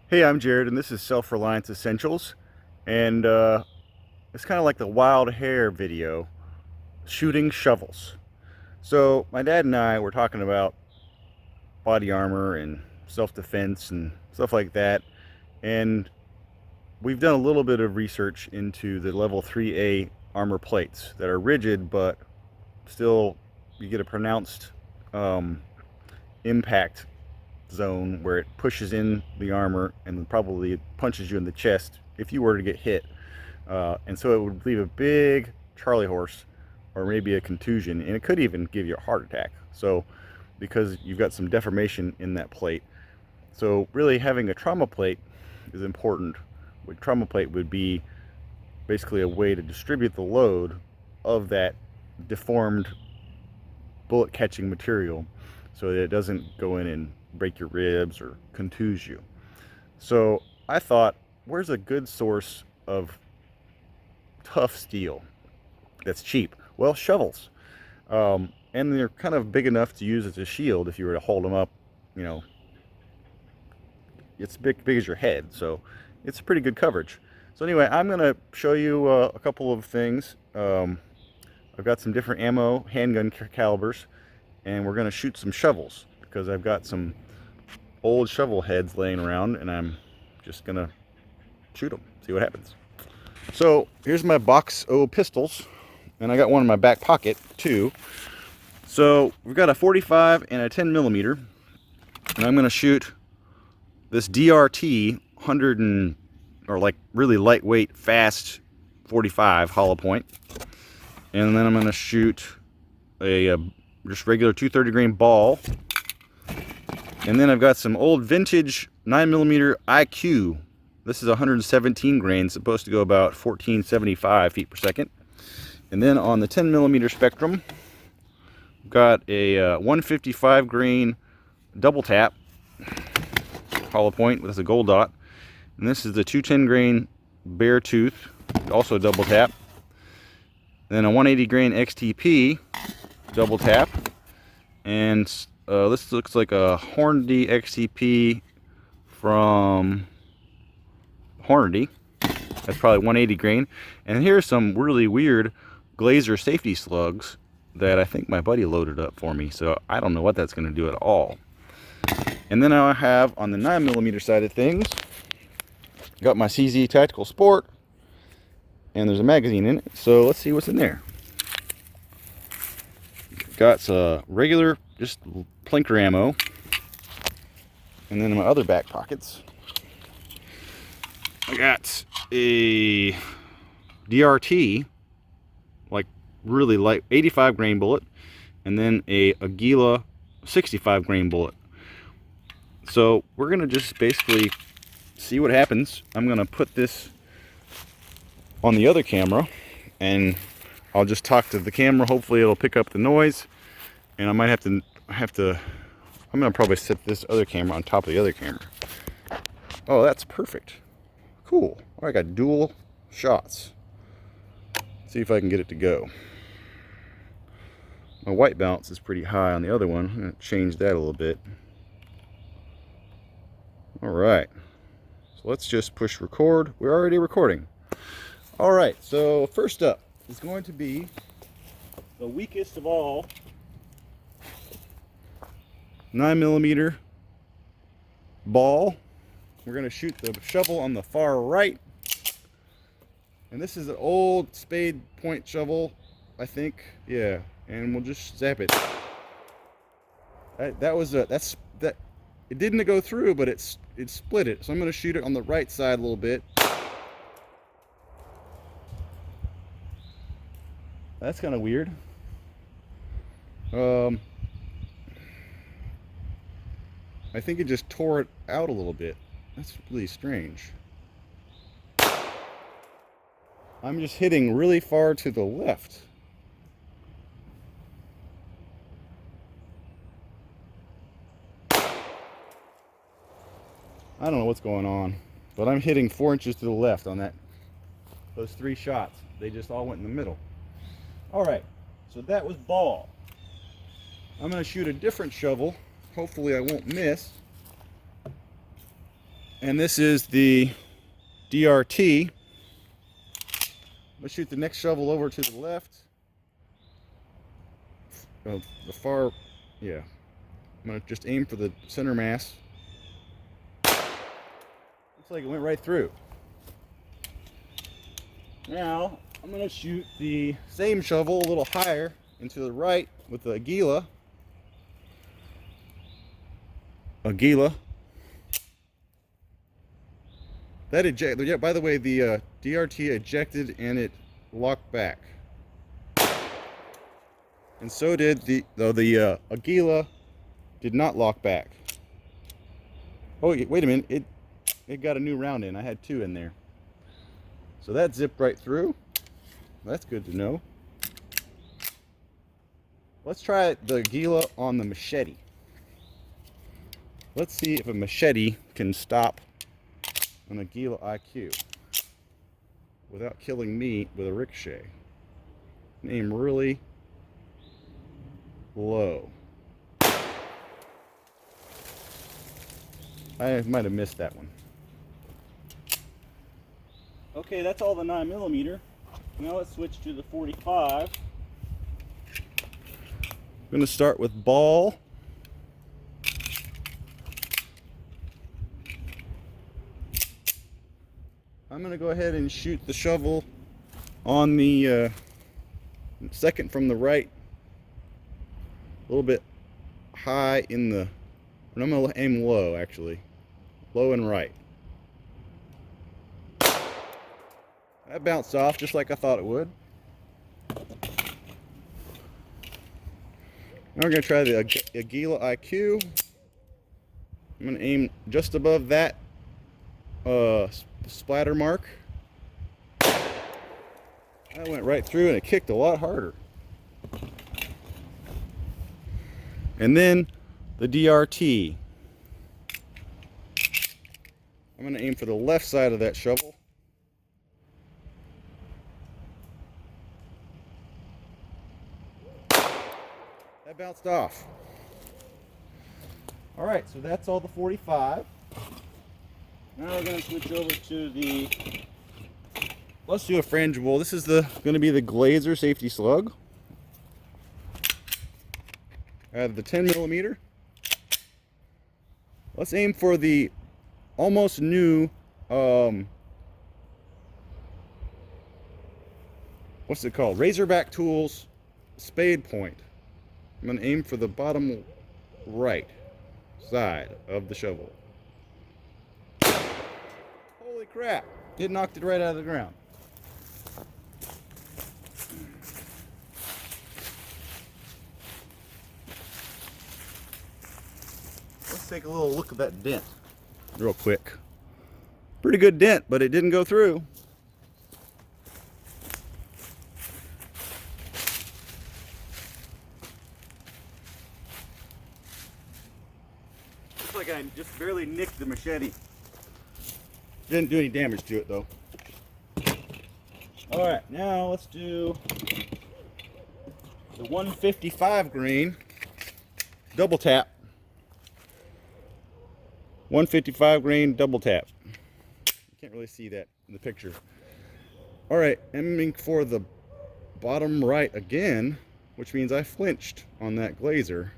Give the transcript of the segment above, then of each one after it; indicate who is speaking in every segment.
Speaker 1: Hey, I'm Jared, and this is Self-Reliance Essentials, and it's kind of like the wild hair video, shooting shovels. So my dad and I were talking about body armor and self-defense and stuff like that, and we've done a little bit of research into the level 3A armor plates that are rigid, but still you get a pronounced impact zone where it pushes in the armor and probably it punches you in the chest if you were to get hit. And so it would leave a big Charlie horse or maybe a contusion, and it could even give you a heart attack. So, because you've got some deformation in that plate. So, really, having a trauma plate is important. A trauma plate would be basically a way to distribute the load of that deformed bullet catching material so that it doesn't go in and break your ribs or contuse you. So I thought, where's a good source of tough steel that's cheap? Well, shovels. And they're kind of big enough to use as a shield if you were to hold them up. You know, it's big as your head, so it's pretty good coverage. So anyway, I'm going to show you a couple of things. I've got some different ammo, handgun calibers, and we're going to shoot some shovels because I've got some old shovel heads laying around, and I'm just going to shoot them, see what happens. So here's my box of pistols, and I got one in my back pocket too. So we've got a 45 and a 10 millimeter, and I'm going to shoot this DRT 100 or like really lightweight, fast 45 hollow point. And then I'm going to shoot a just regular 230 grain ball. And then I've got some old vintage 9mm IQ. This is 117 grain, supposed to go about 1475 feet per second. And then on the 10mm spectrum, I've got a 155 grain double tap hollow point with a gold dot. And this is the 210 grain beartooth, also double tap. Then a 180 grain XTP double tap. And this looks like a Hornady XTP from Hornady. That's probably 180 grain. And here's some really weird Glaser safety slugs that I think my buddy loaded up for me. So I don't know what that's going to do at all. And then I have on the 9mm side of things, got my CZ Tactical Sport, and there's a magazine in it. So let's see what's in there. Got some regular, just plinker ammo. And then in my other back pockets, I got a DRT, like really light, 85 grain bullet, and then a Aguila 65 grain bullet. So we're gonna just basically see what happens. I'm gonna put this on the other camera, and I'll just talk to the camera. Hopefully it'll pick up the noise, and I might have to I'm gonna probably set this other camera on top of the other camera. Oh, that's perfect. Cool. I got dual shots. Let's see if I can get it to go. My white balance is pretty high on the other one. I'm gonna change that a little bit. All right. So let's just push record. We're already recording. All right. So first up is going to be the weakest of all 9mm ball. We're going to shoot the shovel on the far right. And this is an old spade point shovel, I think. Yeah. And we'll just zap it. It didn't go through, but it split it. So I'm going to shoot it on the right side a little bit. That's kind of weird. I think it just tore it out a little bit. That's really strange. I'm just hitting really far to the left. I don't know what's going on, but I'm hitting 4 inches to the left on those 3 shots. They just all went in the middle. All right, so that was ball. I'm going to shoot a different shovel. Hopefully I won't miss. And this is the DRT. Let's shoot the next shovel over to the left. Oh, the far, yeah. I'm gonna just aim for the center mass. Looks like it went right through. Now, I'm gonna shoot the same shovel a little higher into the right with the Aguila. That ejected, yeah, by the way, the DRT ejected and it locked back. And so did the Aguila did not lock back. Oh, wait a minute, it got a new round in. I had 2 in there. So that zipped right through. That's good to know. Let's try the Aguila on the machete. Let's see if a machete can stop an Aguila IQ without killing me with a ricochet. Aim really low. I might have missed that one. Okay, that's all the 9mm. Now let's switch to the 45. I'm going to start with ball. I'm going to go ahead and shoot the shovel on the second from the right. A little bit high in the, and I'm going to aim low actually. Low and right. That bounced off just like I thought it would. Now we're going to try the Aguila IQ. I'm going to aim just above that splatter mark. That went right through and it kicked a lot harder. And then the DRT. I'm going to aim for the left side of that shovel. That bounced off. Alright, so that's all the 45. Now we're going to switch over to the, let's do a frangible. This is going to be the Glaser safety slug. I have the 10mm. Let's aim for the almost new, what's it called? Razorback Tools spade point. I'm going to aim for the bottom right side of the shovel. Holy crap, it knocked it right out of the ground. Let's take a little look at that dent real quick. Pretty good dent, but it didn't go through. Looks like I just barely nicked the machete. Didn't do any damage to it though. Alright, now let's do the 155 grain double tap. 155 grain double tap. You can't really see that in the picture. Alright, aiming for the bottom right again, which means I flinched on that Glaser.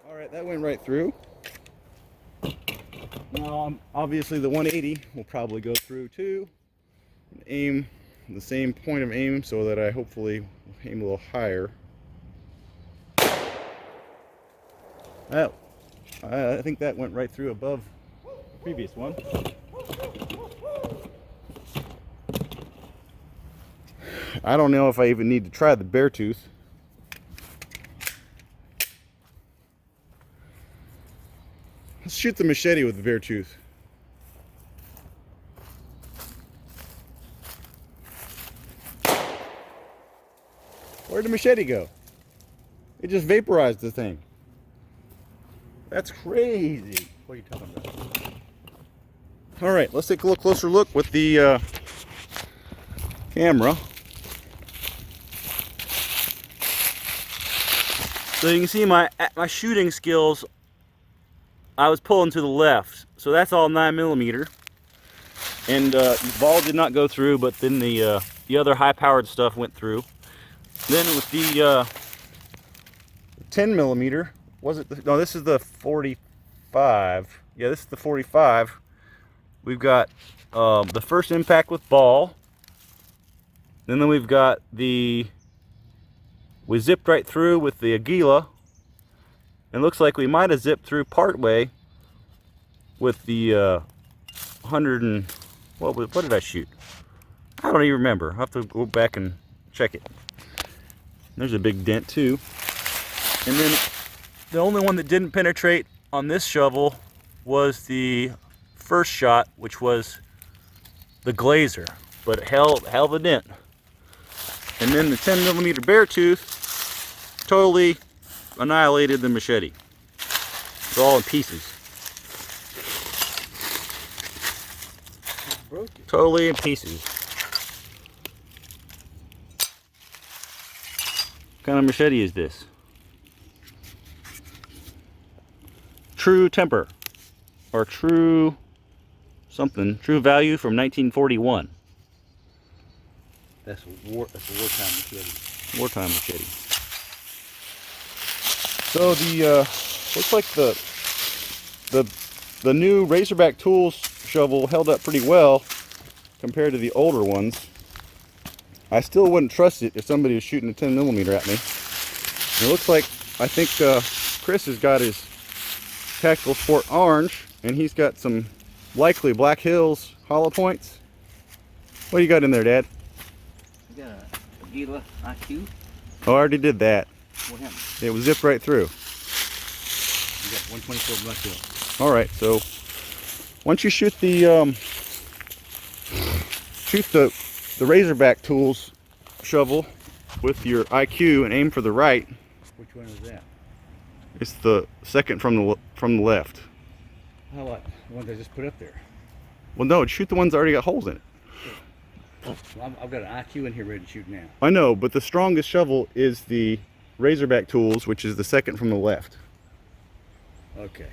Speaker 1: Alright, that went right through. Now, obviously the 180 will probably go through too. Aim the same point of aim so that I hopefully aim a little higher. I think that went right through above the previous one. I don't know if I even need to try the beartooth. Let's shoot the machete with the beartooth. Where'd the machete go? It just vaporized the thing. That's crazy. What are you talking about? Alright, let's take a little closer look with the camera. So you can see my shooting skills I was pulling to the left. So that's all 9mm. And the ball did not go through, but then the other high-powered stuff went through. Then with the 10mm, was it? No, this is the 45. Yeah, this is the 45. We've got the first impact with ball. And then we've got we zipped right through with the Aguila. And looks like we might have zipped through part way with the 100 and what did I shoot? I don't even remember. I'll have to go back and check it. There's a big dent too. And then the only one that didn't penetrate on this shovel was the first shot, which was the Glaser, but it held a dent. And then the 10mm beartooth totally annihilated the machete. It's all in pieces. Totally in pieces. What kind of machete is this? True temper, or true something, true value from 1941.
Speaker 2: That's a wartime machete.
Speaker 1: Wartime machete. So the looks like the new Razorback Tools shovel held up pretty well compared to the older ones. I still wouldn't trust it if somebody was shooting a 10mm at me. And it looks like, I think Chris has got his Tactical Sport orange, and he's got some likely Black Hills hollow points. What do you got in there, Dad?
Speaker 2: I got a Aguila IQ.
Speaker 1: Oh, I already did that.
Speaker 2: What happened?
Speaker 1: It was zipped right through.
Speaker 2: You got 124 Black Hills.
Speaker 1: All right, so once you shoot the Razorback Tools shovel with your IQ and aim for the right.
Speaker 2: Which one is that?
Speaker 1: It's the second from the left.
Speaker 2: How about the ones I just put up there?
Speaker 1: Well, no, shoot the ones that already got holes in it.
Speaker 2: Well, I've got an IQ in here ready to shoot now.
Speaker 1: I know, but the strongest shovel is the Razorback Tools, which is the second from the left.
Speaker 2: Okay.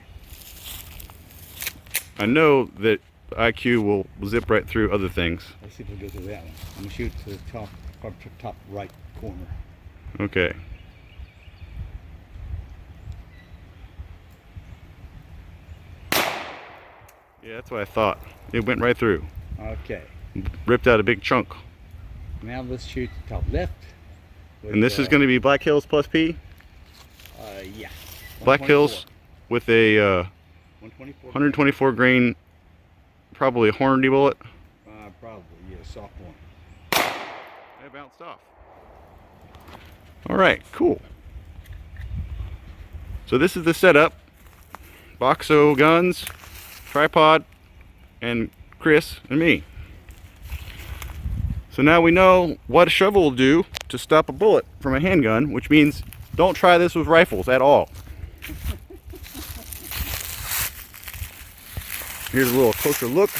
Speaker 1: I know that IQ will zip right through other things.
Speaker 2: Let's see if we go through that one. I'm gonna shoot to the top right corner.
Speaker 1: Okay. Yeah, that's what I thought. It went right through.
Speaker 2: Okay.
Speaker 1: Ripped out a big chunk.
Speaker 2: Now let's shoot the top left. With,
Speaker 1: And this is going to be Black Hills plus P?
Speaker 2: Yeah.
Speaker 1: Black Hills with a 124 grain, probably a Hornady bullet.
Speaker 2: Probably, yeah, soft one.
Speaker 1: It bounced off. Alright, cool. So this is the setup. Boxo guns, tripod, and Chris and me. So now we know what a shovel will do to stop a bullet from a handgun, which means don't try this with rifles at all. Here's a little closer look.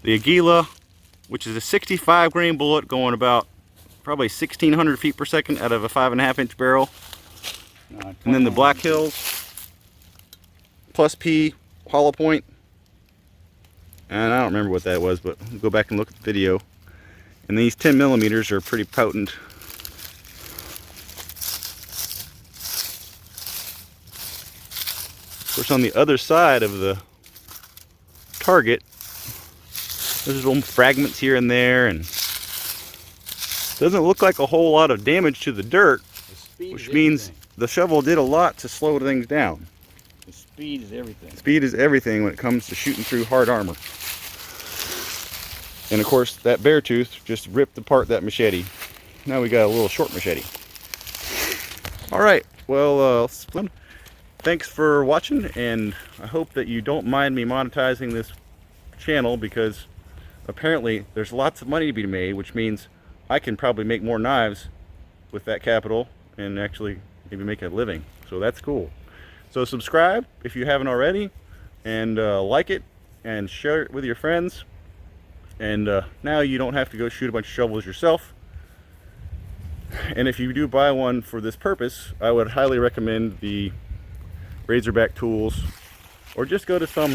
Speaker 1: The Aguila, which is a 65 grain bullet going about probably 1,600 feet per second out of a 5.5 inch barrel. And then the Black Hills plus P hollow point. And I don't remember what that was, but we'll go back and look at the video. And these 10mm are pretty potent. Of course, on the other side of the target, there's little fragments here and there, and doesn't look like a whole lot of damage to the dirt, which means the shovel did a lot to slow things down.
Speaker 2: The speed is everything.
Speaker 1: Speed is everything when it comes to shooting through hard armor. And of course, that beartooth just ripped apart that machete. Now we got a little short machete. All right, well, thanks for watching, and I hope that you don't mind me monetizing this channel, because apparently there's lots of money to be made, which means I can probably make more knives with that capital and actually maybe make a living. So that's cool. So subscribe if you haven't already, and like it and share it with your friends. And now you don't have to go shoot a bunch of shovels yourself. And if you do buy one for this purpose, I would highly recommend the Razorback tools, or just go to some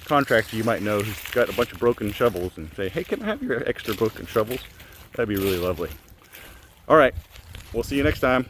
Speaker 1: contractor you might know who's got a bunch of broken shovels and say, hey, can I have your extra broken shovels? That'd be really lovely. All right, we'll see you next time.